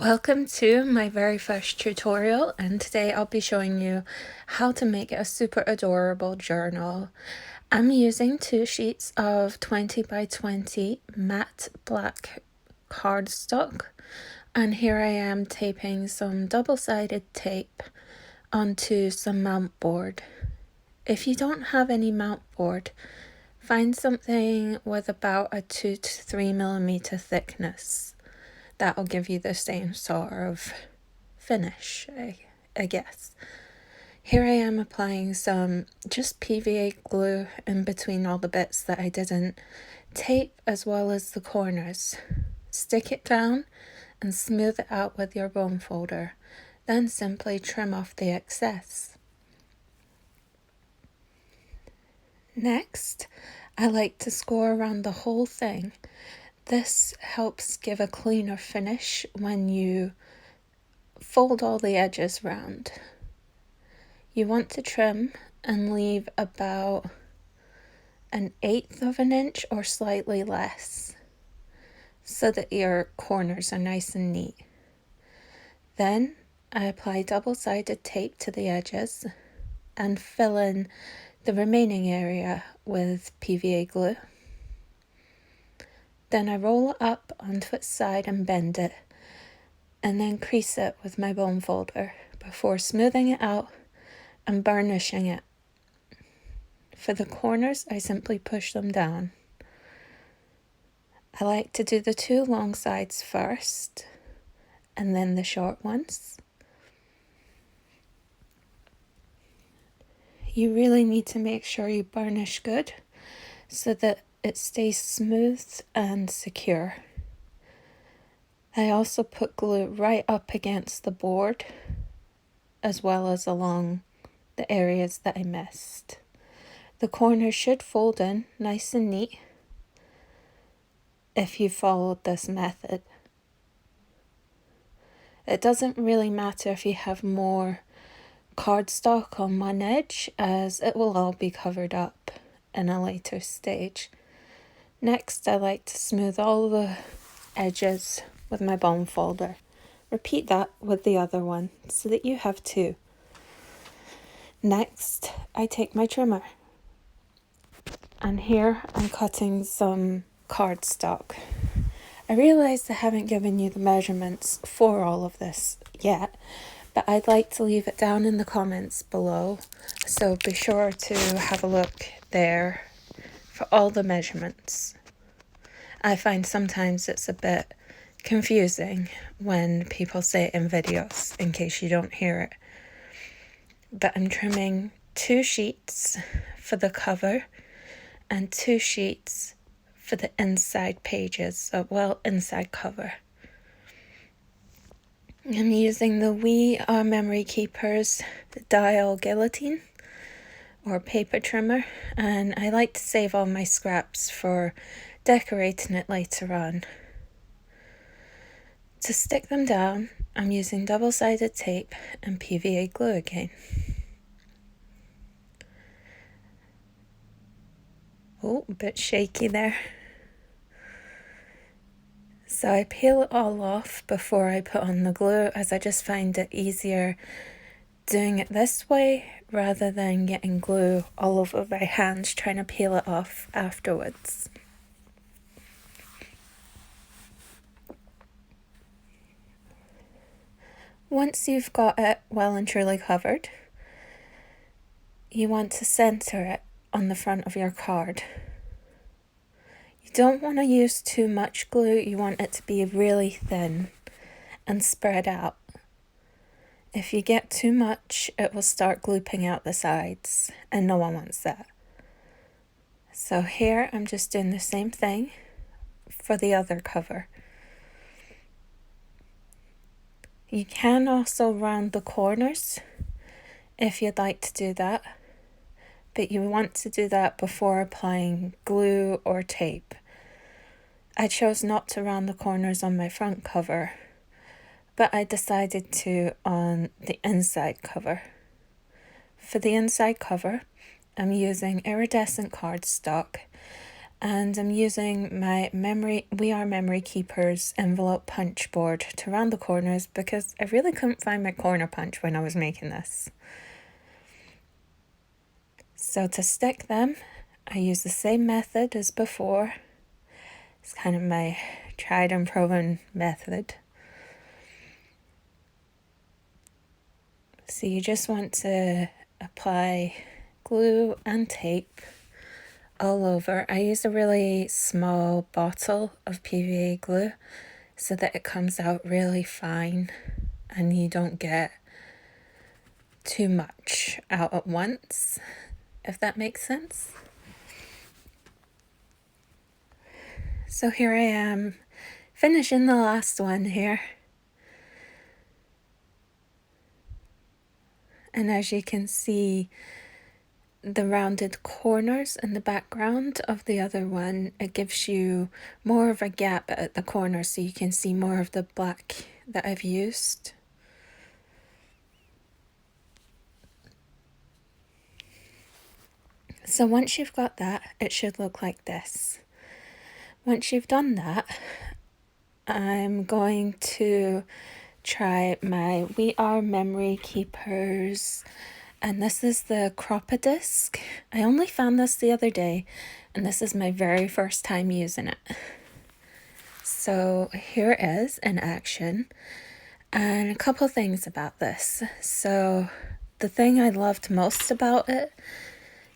Welcome to my very first tutorial, and today I'll be showing you how to make a super adorable journal. I'm using 2 sheets of 20 by 20 matte black cardstock, and here I am taping some double-sided tape onto some mount board. If you don't have any mount board, find something with about a 2 to 3 millimeter thickness. That'll give you the same sort of finish, I guess. Here I am applying some just PVA glue in between all the bits that I didn't tape, as well as the corners. Stick it down and smooth it out with your bone folder, then simply trim off the excess. Next, I like to score around the whole thing. This helps give a cleaner finish when you fold all the edges round. You want to trim and leave about 1/8 of an inch or slightly less, so that your corners are nice and neat. Then I apply double-sided tape to the edges and fill in the remaining area with PVA glue. Then I roll it up onto its side and bend it, and then crease it with my bone folder before smoothing it out and burnishing it. For the corners, I simply push them down. I like to do the 2 long sides first, and then the short ones. You really need to make sure you burnish good so that it stays smooth and secure. I also put glue right up against the board, as well as along the areas that I missed. The corners should fold in nice and neat if you followed this method. It doesn't really matter if you have more cardstock on one edge, as it will all be covered up in a later stage. Next, I like to smooth all the edges with my bone folder. Repeat that with the other one so that you have 2. Next, I take my trimmer, and here I'm cutting some cardstock. I realize I haven't given you the measurements for all of this yet, but I'd like to leave it down in the comments below, so be sure to have a look there for all the measurements. I find sometimes it's a bit confusing when people say it in videos, in case you don't hear it. But I'm trimming 2 sheets for the cover and 2 sheets for the inside pages, inside cover. I'm using the We Are Memory Keepers dial guillotine or paper trimmer, and I like to save all my scraps for decorating it later on. To stick them down, I'm using double-sided tape and PVA glue again. Oh, a bit shaky there. So I peel it all off before I put on the glue, as I just find it easier doing it this way rather than getting glue all over my hands trying to peel it off afterwards. Once you've got it well and truly covered, you want to center it on the front of your card. You don't want to use too much glue, you want it to be really thin and spread out. If you get too much, it will start glooping out the sides, and no one wants that. So here I'm just doing the same thing for the other cover. You can also round the corners if you'd like to do that, but you want to do that before applying glue or tape. I chose not to round the corners on my front cover, but I decided to on the inside cover. For the inside cover, I'm using iridescent cardstock, And I'm using my We Are Memory Keepers envelope punch board to round the corners because I really couldn't find my corner punch when I was making this. So to stick them, I use the same method as before. It's kind of my tried and proven method. So you just want to apply glue and tape all over. I use a really small bottle of PVA glue so that it comes out really fine and you don't get too much out at once, if that makes sense. So here I am finishing the last one here. And as you can see, the rounded corners in the background of the other one, it gives you more of a gap at the corner so you can see more of the black that I've used. So once you've got that, it should look like this. Once you've done that, I'm going to try my We Are Memory Keepers, and this is the Cropper disc. I only found this the other day, and this is my very first time using it. So here it is in action, and a couple things about this. So the thing I loved most about it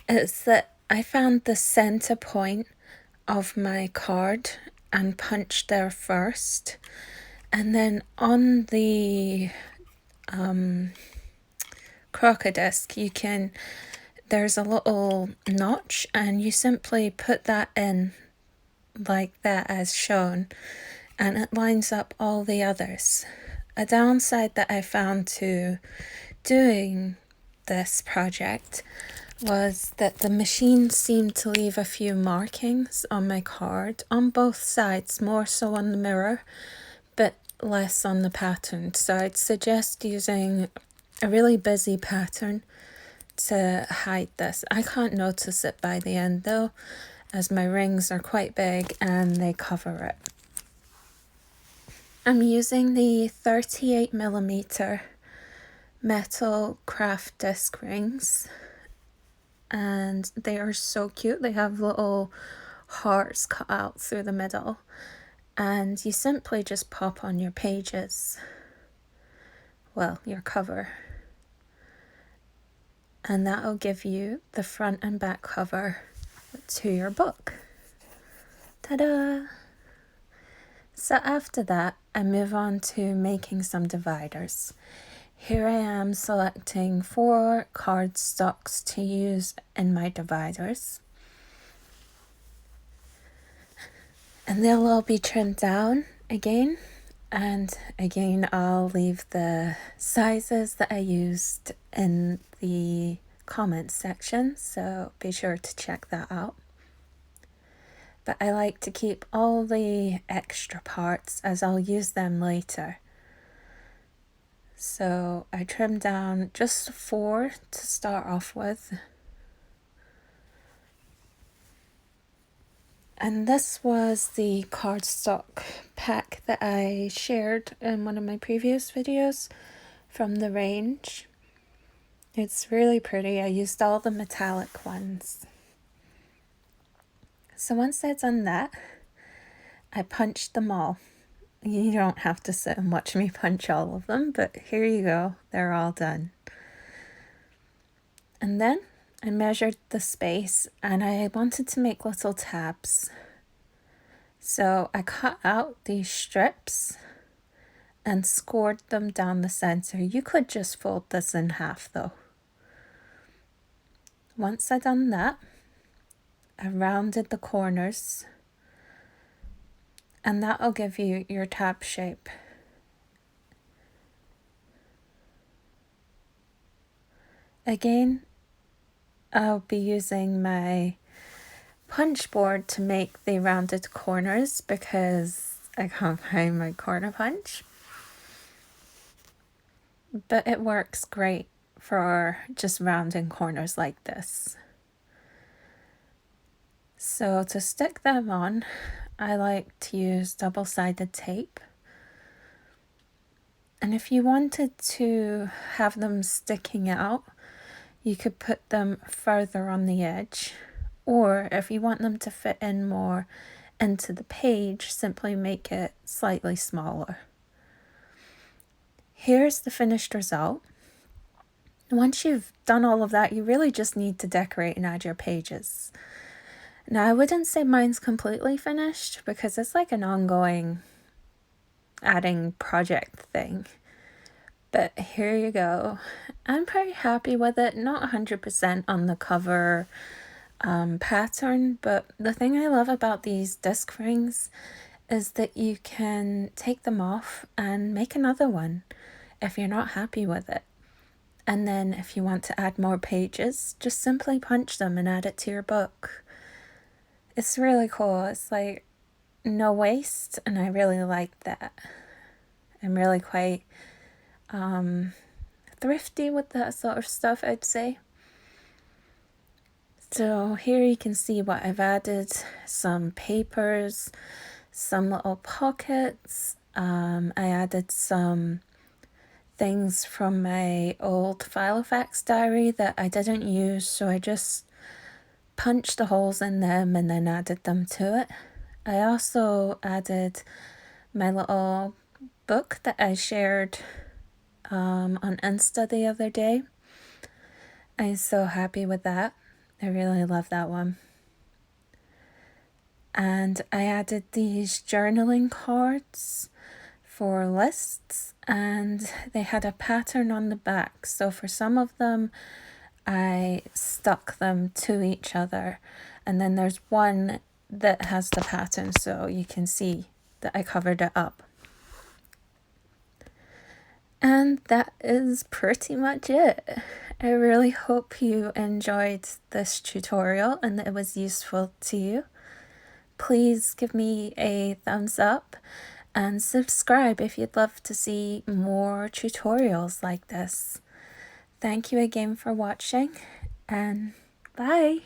is that I found the center point of my card and punched there first, and then on the crocker disc there's a little notch and you simply put that in like that as shown, and it lines up all the others. A downside that I found to doing this project was that the machine seemed to leave a few markings on my card on both sides, more so on the mirror but less on the pattern. So I'd suggest using a really busy pattern to hide this. I can't notice it by the end though, as my rings are quite big and they cover it. I'm using the 38mm metal craft disc rings, and they are so cute. They have little hearts cut out through the middle, and you simply just pop on your pages, well, your cover, and that'll give you the front and back cover to your book. Ta-da! So after that, I move on to making some dividers. Here I am selecting 4 cardstocks to use in my dividers. And they'll all be trimmed down again. And again, I'll leave the sizes that I used in the comments section, so be sure to check that out. But I like to keep all the extra parts as I'll use them later. So I trimmed down just 4 to start off with. And this was the cardstock pack that I shared in one of my previous videos from the range. It's really pretty. I used all the metallic ones. So once I'd done that, I punched them all. You don't have to sit and watch me punch all of them, but here you go. They're all done. And then I measured the space and I wanted to make little tabs. So I cut out these strips and scored them down the center. You could just fold this in half though. Once I done that, I rounded the corners, and that'll give you your tab shape. Again, I'll be using my punch board to make the rounded corners because I can't find my corner punch. But it works great for just rounding corners like this. So to stick them on, I like to use double-sided tape. And if you wanted to have them sticking out, you could put them further on the edge. Or if you want them to fit in more into the page, simply make it slightly smaller. Here's the finished result. Once you've done all of that, you really just need to decorate and add your pages. Now, I wouldn't say mine's completely finished because it's like an ongoing adding project thing. But here you go. I'm pretty happy with it. Not 100% on the cover pattern, but the thing I love about these disc rings is that you can take them off and make another one if you're not happy with it. And then if you want to add more pages, just simply punch them and add it to your book. It's really cool. It's like no waste, and I really like that. I'm really quite thrifty with that sort of stuff, I'd say. So here you can see what I've added. Some papers, some little pockets. I added some things from my old Filofax diary that I didn't use, so I just punched the holes in them and then added them to it. I also added my little book that I shared on Insta the other day. I'm so happy with that. I really love that one. And I added these journaling cards for lists, and they had a pattern on the back. So for some of them, I stuck them to each other. And then there's one that has the pattern, so you can see that I covered it up. And that is pretty much it. I really hope you enjoyed this tutorial and that it was useful to you. Please give me a thumbs up and subscribe if you'd love to see more tutorials like this. Thank you again for watching, and bye!